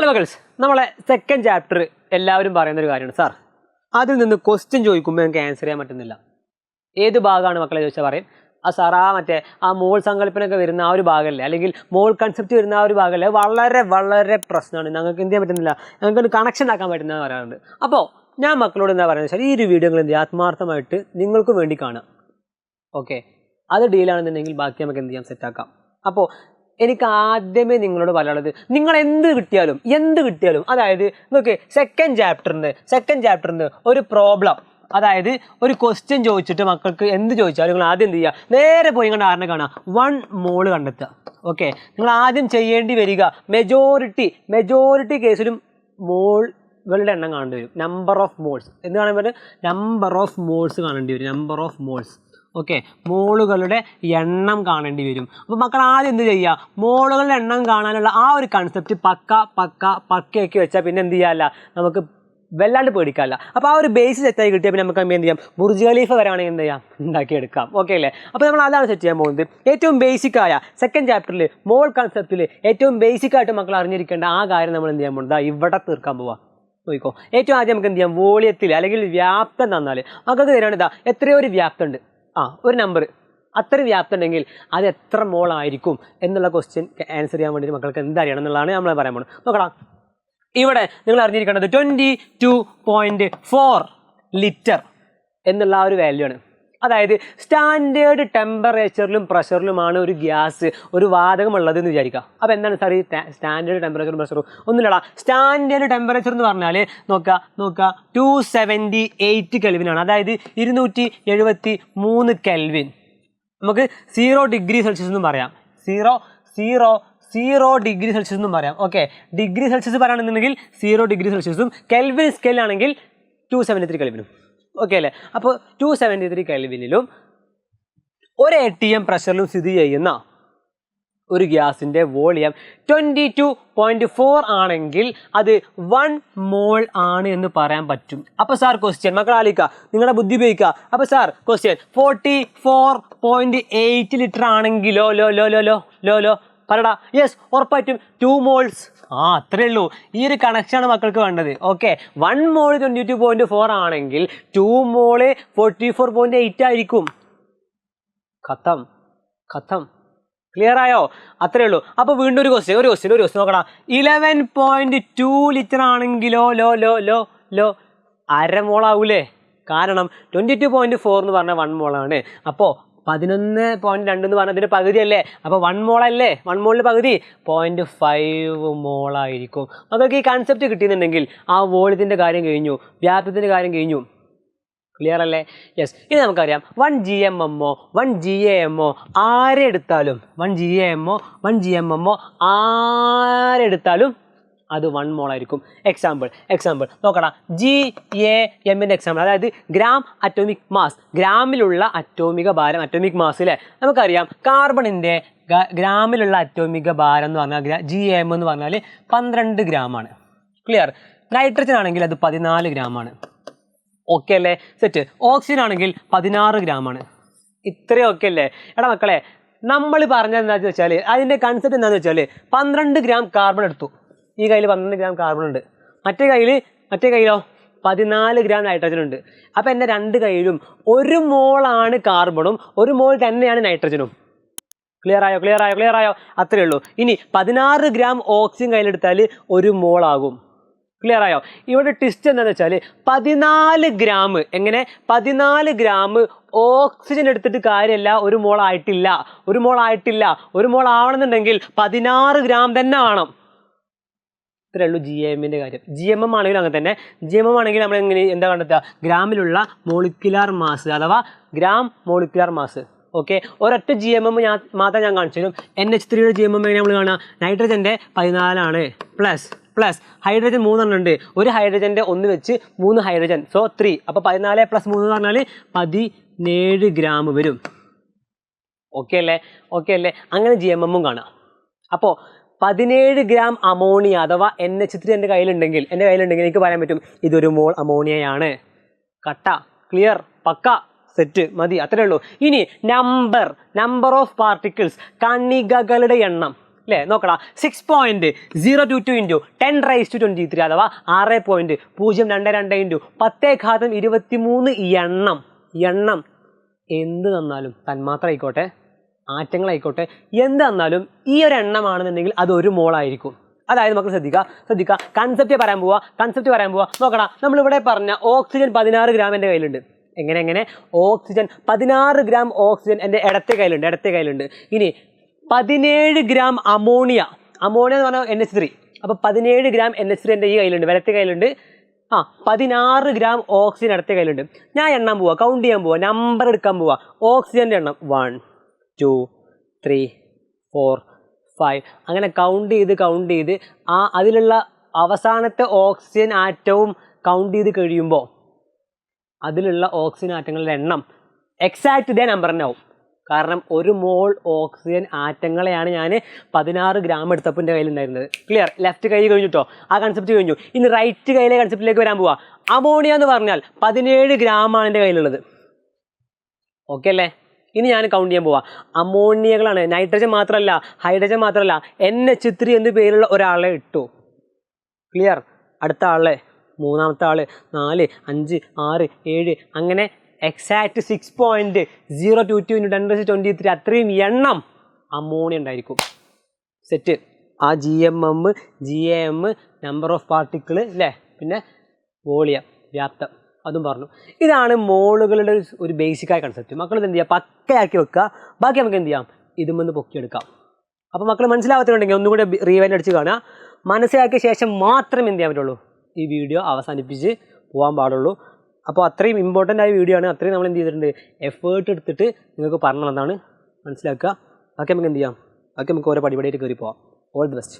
Hello മക്കൾസ്, നമ്മളെ second chapter എല്ലാവരും പറയുന്നൊരു കാര്യമാണ് സാർ, അതിൽ നിന്ന് ക്വസ്റ്റ്യൻ ചോദിക്കുമ്പോൾ എനിക്ക് ആൻസർ ചെയ്യാൻ പറ്റുന്നില്ല. ഏത് ഭാഗമാണ് മക്കളെ ചോദിച്ചാൽ പറയും സാർ മറ്റേ മോൾ സങ്കല്പനൊക്കെ വരുന്ന ആ ഒരു ഭാഗമല്ലേ, അല്ലെങ്കിൽ മോൾ കൺസെപ്റ്റ് വരുന്ന ആ ഒരു ഭാഗമല്ലേ, വളരെ വളരെ പ്രശ്നമാണ്, ഞങ്ങൾക്ക് എന്ത് ചെയ്യാൻ പറ്റുന്നില്ല, ഞങ്ങൾക്കൊരു കണക്ഷൻ ആക്കാൻ പറ്റുന്നതെന്ന് പറയാറുണ്ട്. അപ്പോൾ ഞാൻ മക്കളോട് എന്താ പറയുന്നത് വെച്ചാൽ, ഈ ഒരു വീഡിയോ എന്ത് ചെയ്യുക, ആത്മാർത്ഥമായിട്ട് നിങ്ങൾക്ക് വേണ്ടി കാണാം. ഓക്കെ, അത് ഡീലാണെന്നുണ്ടെങ്കിൽ ബാക്കി നമുക്ക് എന്ത് ചെയ്യാം, സെറ്റാക്കാം. അപ്പോൾ എനിക്ക് ആദ്യമേ നിങ്ങളോട് പറയാനുള്ളത്, നിങ്ങൾ എന്ത് കിട്ടിയാലും അതായത് നിങ്ങൾക്ക് സെക്കൻഡ് ചാപ്റ്ററിന് ഒരു പ്രോബ്ലം, അതായത് ഒരു ക്വസ്റ്റ്യൻ ചോദിച്ചിട്ട് മക്കൾക്ക് എന്ത് ചോദിച്ചാലും നിങ്ങൾ ആദ്യം എന്ത് ചെയ്യുക, നേരെ പോയി ഇങ്ങനെ ആറിനെ കാണുക, 1 മോൾ കണ്ടെത്തുക. ഓക്കെ, നിങ്ങൾ ആദ്യം ചെയ്യേണ്ടി വരിക, മെജോറിറ്റി കേസിലും മോളുകളുടെ എണ്ണം കാണേണ്ടി വരും, നമ്പർ ഓഫ് മോൾസ് എന്ന് കാണുമ്പോൾ നമ്പർ ഓഫ് മോൾസ് കാണേണ്ടി വരും, നമ്പർ ഓഫ് മോൾസ്. ഓക്കെ, മോളുകളുടെ എണ്ണം കാണേണ്ടി വരും. അപ്പോൾ മക്കൾ ആദ്യം എന്ത് ചെയ്യുക, മോളുകളുടെ എണ്ണം കാണാനുള്ള ആ ഒരു കൺസെപ്റ്റ് പക്കയാക്കി വെച്ചാൽ പിന്നെ എന്ത് ചെയ്യാല്ല, നമുക്ക് വല്ലാണ്ട് പേടിക്കാല്ല. അപ്പോൾ ആ ഒരു ബേസ് സെറ്റായി കിട്ടിയാൽ പിന്നെ നമുക്ക് എന്ത് ചെയ്യാം, ബുർജ് ഖലീഫ വരാണെങ്കിൽ എന്ത് ചെയ്യാം, ഉണ്ടാക്കിയെടുക്കാം. ഓക്കെ അല്ലേ? അപ്പോൾ നമ്മൾ അതാണ് സെറ്റ് ചെയ്യാൻ പോകുന്നത്. ഏറ്റവും ബേസിക്കായ സെക്കൻഡ് ചാപ്റ്ററിൽ മോൾ കൺസെപ്റ്റിൽ ഏറ്റവും ബേസിക്കായിട്ട് മക്കൾ അറിഞ്ഞിരിക്കേണ്ട ആ കാര്യം നമ്മൾ എന്ത് ചെയ്യാൻ പോകുന്നത്, ഇവിടെ തീർക്കാൻ പോവാം. നോക്കിക്കോ, ഏറ്റവും ആദ്യം നമുക്ക് എന്ത് ചെയ്യാം, വോളിയത്തിൽ അല്ലെങ്കിൽ വ്യാപ്തം തന്നാൽ മക്കൾക്ക് തരാണ് എത്രയോ ഒരു വ്യാപ്തം ഉണ്ട്, ഒരു നമ്പർ അത്ര വ്യാപ്തം ഉണ്ടെങ്കിൽ അത് എത്ര മോൾ ആയിരിക്കും എന്നുള്ള ക്വസ്റ്റ്യൻ ആൻസർ ചെയ്യാൻ വേണ്ടിയിട്ട് മക്കൾക്ക് എന്തറിയണം എന്നുള്ളതാണ് നമ്മൾ പറയാൻ പോകുന്നത്. നോക്കണം, ഇവിടെ നിങ്ങൾ അറിഞ്ഞിരിക്കേണ്ടത് 22.4 ലിറ്റർ എന്നുള്ള ആ ഒരു വാല്യൂ ആണ്. അതായത് സ്റ്റാൻഡേർഡ് ടെമ്പറേച്ചറിലും പ്രഷറിലുമാണ് ഒരു ഗ്യാസ്, ഒരു വാതകം ഉള്ളത് എന്ന് വിചാരിക്കുക. അപ്പോൾ എന്താണ് സാർ ഈ സ്റ്റാൻഡേർഡ് ടെമ്പറേച്ചറും പ്രഷറും? ഒന്നുമില്ലടാ, സ്റ്റാൻഡേർഡ് ടെമ്പറേച്ചർ എന്ന് പറഞ്ഞാൽ നോക്കുക 278 കെൽവിനാണ്, അതായത് 273 കെൽവിൻ. നമുക്ക് 0 ഡിഗ്രി സെൽഷ്യസ് എന്നും പറയാം, 0 ഡിഗ്രി സെൽഷ്യസ് എന്നും പറയാം. ഓക്കെ, ഡിഗ്രി സെൽഷ്യസ് പറയുകയാണെന്നുണ്ടെങ്കിൽ 0 ഡിഗ്രി സെൽഷ്യസും, കെൽവിൻ സ്കെയിലാണെങ്കിൽ 273 കെൽവിനും. ഓക്കെ അല്ലേ? അപ്പോൾ 273 കെൽവിനിലും 1 atm പ്രഷറിലും സ്ഥിതി ചെയ്യുന്ന ഒരു ഗ്യാസിൻ്റെ വോളിയം 22.4 ആണെങ്കിൽ അത് 1 മോൾ ആണ് എന്ന് പറയാൻ പറ്റും. അപ്പോൾ സാർ ക്വസ്റ്റ്യൻ മക്കൾ ആലോചിക്കുക, നിങ്ങളുടെ ബുദ്ധി ഉപയോഗിക്കുക. അപ്പോൾ സാർ ക്വസ്റ്റ്യൻ 44.8 ലിറ്റർ ആണെങ്കിലോ ലോ പറടാ, യെസ് ഉറപ്പായിട്ടും 2 മോൾസ്. അത്രേ ഉള്ളൂ. ഈ ഒരു കണക്ഷനാണ് മക്കൾക്ക് വേണ്ടത്. ഓക്കെ, 1 മോൾ 22.4 ആണെങ്കിൽ 2 മോള് 44.8 ആയിരിക്കും. ഖത്തം. ക്ലിയർ ആയോ? അത്രേ ഉള്ളൂ. അപ്പോൾ വീണ്ടും ഒരു ക്വസ്റ്റ്യൻ നോക്കണം. 11.2 ലിറ്റർ ആണെങ്കിലോ ലോ അര മോളാവൂലേ? കാരണം 22.4 എന്ന് പറഞ്ഞാൽ 1 മോളാണ്. അപ്പോൾ 11.2 എന്ന് പറഞ്ഞതിൻ്റെ പകുതിയല്ലേ, അപ്പോൾ 1 മോളല്ലേ, 1 മോളിൻ്റെ പകുതി 0.5 മോളായിരിക്കും. നമുക്ക് ഈ കൺസെപ്റ്റ് കിട്ടിയെന്നുണ്ടെങ്കിൽ ആ വോളിയത്തിൻ്റെ കാര്യം കഴിഞ്ഞു, വ്യാപ്തത്തിൻ്റെ കാര്യം കഴിഞ്ഞു. ക്ലിയർ അല്ലേ? യെസ്. ഇനി നമുക്കറിയാം 1 GMM 1 GAM ആരെടുത്താലും 1 GMM ആരെടുത്താലും അത് 1 മോൾ ആയിരിക്കും. എക്സാമ്പിൾ നോക്കണം, GAMൻ്റെ എക്സാമ്പിൾ, അതായത് ഗ്രാം അറ്റോമിക് മാസ്, ഗ്രാമിലുള്ള അറ്റോമിക ഭാരം, അറ്റോമിക് മാസ് അല്ലേ. നമുക്കറിയാം കാർബണിൻ്റെ ഗ്രാമിലുള്ള അറ്റോമിക ഭാരം എന്ന് പറഞ്ഞാൽ GAM എന്ന് പറഞ്ഞാൽ 12 ഗ്രാമാണ്. ക്ലിയർ. നൈട്രജൻ ആണെങ്കിൽ അത് 14 ഗ്രാമാണ്. ഓക്കെ അല്ലേ? സെറ്റ്. ഓക്സിജൻ ആണെങ്കിൽ 16 ഗ്രാമാണ്. ഇത്രയും ഓക്കെ അല്ലേ? എടാ മക്കളെ, നമ്മൾ പറഞ്ഞത് എന്താണെന്ന് വെച്ചാൽ, അതിൻ്റെ കൺസെപ്റ്റ് എന്താണെന്ന് വെച്ചാൽ 12 ഗ്രാം കാർബൺ എടുത്തു. ഈ കയ്യിൽ 12 ഗ്രാം കാർബൺ ഉണ്ട്, മറ്റേ കയ്യിലോ 14 ഗ്രാം നൈട്രജൻ ഉണ്ട്. അപ്പോൾ എൻ്റെ 2 കയ്യിലും 1 മോളാണ് കാർബണും 1 മോൾ തന്നെയാണ് നൈട്രജനും. ക്ലിയർ ആയോ? അത്രയേ ഉള്ളൂ. ഇനി 16 ഗ്രാം ഓക്സിജൻ കയ്യിലെടുത്താൽ 1 മോൾ ആകും. ക്ലിയർ ആയോ? ഇവിടെ ട്വിസ്റ്റ് എന്താണെന്ന് വെച്ചാൽ 14 ഗ്രാം, എങ്ങനെ 14 ഗ്രാം ഓക്സിജൻ എടുത്തിട്ട് കാര്യമല്ല, 1 മോൾ ആയിട്ടില്ല. 1 മോൾ ആവണമെന്നുണ്ടെങ്കിൽ 16 ഗ്രാം തന്നെ വേണം. ഇത്രയേ ഉള്ളൂ GMൻ്റെ കാര്യം. GMM ആണെങ്കിലും അങ്ങനെ തന്നെ. GMM ആണെങ്കിൽ നമ്മൾ എന്താ കണ്ടെത്തുക, ഗ്രാമിലുള്ള മോളിക്കുലാർ മാസ് അഥവാ ഗ്രാം മോളിക്കുലാർ മാസ്. ഓക്കെ, ഒരൊറ്റ GMM മാത്രം ഞാൻ കാണിച്ചു തരും. NH3യുടെ GMM എങ്ങനെ നമ്മൾ കാണുക, നൈട്രജൻ്റെ 14 പ്ലസ് ഹൈഡ്രജൻ 3 ഉണ്ട്, ഒരു ഹൈഡ്രജൻ്റെ 1 വെച്ച് 3 ഹൈഡ്രജൻ, സോ 3. അപ്പോൾ 14 + 3 എന്ന് പറഞ്ഞാൽ 17 ഗ്രാം വരും. ഓക്കെ അല്ലേ? അങ്ങനെ GMM കാണാം. അപ്പോൾ 17 ഗ്രാം അമോണിയ അഥവാ NH3 എൻ്റെ കയ്യിലുണ്ടെങ്കിൽ എനിക്ക് പറയാൻ പറ്റും ഇതൊരു മോൾ അമോണിയയാണ്. കട്ട. ക്ലിയർ? പക്ക. സെറ്റ്. മതി. അത്രേ ഉള്ളൂ. ഇനി നമ്പർ ഓഫ് പാർട്ടിക്കിൾസ്, കണികകളുടെ എണ്ണം. അല്ലേ? നോക്കടാ 6.022 ഇൻറ്റു 10⁻23 അഥവാ 6.022 ഇൻറ്റു 10⁻23 എണ്ണം എന്ത് തന്നാലും തന്മാത്ര ആയിക്കോട്ടെ ആറ്റങ്ങളായിക്കോട്ടെ എന്ത് തന്നാലും ഈ ഒരു എണ്ണമാണെന്നുണ്ടെങ്കിൽ അത് 1 മോളായിരിക്കും. അതായത് നമുക്ക് ശ്രദ്ധിക്കുക കൺസെപ്റ്റ് പറയാൻ പോവാ നോക്കടാ. നമ്മളിവിടെ പറഞ്ഞ ഓക്സിജൻ 16 ഗ്രാം എൻ്റെ കയ്യിലുണ്ട്. എങ്ങനെ ഓക്സിജൻ 16 ഗ്രാം ഓക്സിജൻ എൻ്റെ ഇടത്തെ കയ്യിലുണ്ട്. ഇനി 17 ഗ്രാം അമോണിയ എന്ന് പറഞ്ഞാൽ NH3. അപ്പോൾ 17 ഗ്രാം NH3 എൻ്റെ ഈ കയ്യിലുണ്ട്, വലത്തെ കയ്യിലുണ്ട്. 16 ഗ്രാം ഓക്സിജൻ ഇടത്തെ കയ്യിലുണ്ട്. ഞാൻ എണ്ണാൻ പോവാ, കൗണ്ട് ചെയ്യാൻ പോവാ, നമ്പർ എടുക്കാൻ പോവാ. ഓക്സിജൻ്റെ എണ്ണം 1 2 3 4 5 അങ്ങനെ കൗണ്ട് ചെയ്ത് അതിലുള്ള അവസാനത്തെ ഓക്സിജൻ ആറ്റവും കൗണ്ട് ചെയ്ത് കഴിയുമ്പോൾ അതിലുള്ള ഓക്സിജൻ ആറ്റങ്ങളുടെ എണ്ണം എക്സാക്റ്റ് ഇതേ നമ്പർ തന്നെ ആവും. കാരണം 1 മോൾ ഓക്സിജൻ ആറ്റങ്ങളെയാണ് ഞാൻ 16 ഗ്രാം എടുത്തപ്പോൾ എൻ്റെ കയ്യിലുണ്ടായിരുന്നത്. ക്ലിയർ? ലെഫ്റ്റ് കൈ കഴിഞ്ഞിട്ടോ, ആ കൺസെപ്റ്റ് കഴിഞ്ഞു. ഇനി റൈറ്റ് കയ്യിലെ കൺസെപ്റ്റിലേക്ക് വരാൻ പോവാ. അമോണിയ എന്ന് പറഞ്ഞാൽ 17 ഗ്രാമാണ് എൻ്റെ കയ്യിലുള്ളത്. ഓക്കെ അല്ലേ? ഇനി ഞാൻ കൗണ്ട് ചെയ്യാൻ പോവാം. അമോണിയകളാണ്, നൈട്രജൻ മാത്രമല്ല, ഹൈഡ്രജൻ മാത്രമല്ല, NH3 എന്ന് പേരുള്ള ഒരാളെ ഇട്ടു. ക്ലിയർ? അടുത്ത ആളെ, മൂന്നാമത്തെ ആള്, 4 5 6 7 അങ്ങനെ എക്സാക്റ്റ് 6.022 ഇൻറ്റു 10⁻23 അത്രയും എണ്ണം അമോണിയ ഉണ്ടായിരിക്കും. സെറ്റ്. ആ GMM GAM number of particle അല്ലേ, പിന്നെ വോളിയം വ്യാപ്തം അതും പറഞ്ഞു. ഇതാണ് മോളുകളുടെ ഒരു ബേസിക്കായ കൺസെപ്റ്റ്. മക്കൾ എന്ത് ചെയ്യുക, പക്കയാക്കി വെക്കുക. ബാക്കി നമുക്ക് എന്ത് ചെയ്യാം, ഇതുമെന്ന് പൊക്കിയെടുക്കാം. അപ്പോൾ മക്കൾ മനസ്സിലാവാത്തതുണ്ടെങ്കിൽ ഒന്നുകൂടി റീവൈൻഡ് അടിച്ച് കാണുക. മനസ്സിലാക്കിയ ശേഷം മാത്രം എന്ത് ചെയ്യാൻ പറ്റുള്ളൂ, ഈ വീഡിയോ അവസാനിപ്പിച്ച് പോകാൻ പാടുള്ളൂ. അപ്പോൾ അത്രയും ഇമ്പോർട്ടൻ്റ് ആയ വീഡിയോ ആണ്. അത്രയും നമ്മൾ എന്ത് ചെയ്തിട്ടുണ്ട്, എഫേർട്ട് എടുത്തിട്ട് നിങ്ങൾക്ക് പറഞ്ഞതാണ് മനസ്സിലാക്കുക. ബാക്കി നമുക്ക് എന്ത് ചെയ്യാം, ബാക്കി നമുക്ക് ഓരോ പടിപടിയായിട്ട് കയറി പോവാം. All the best.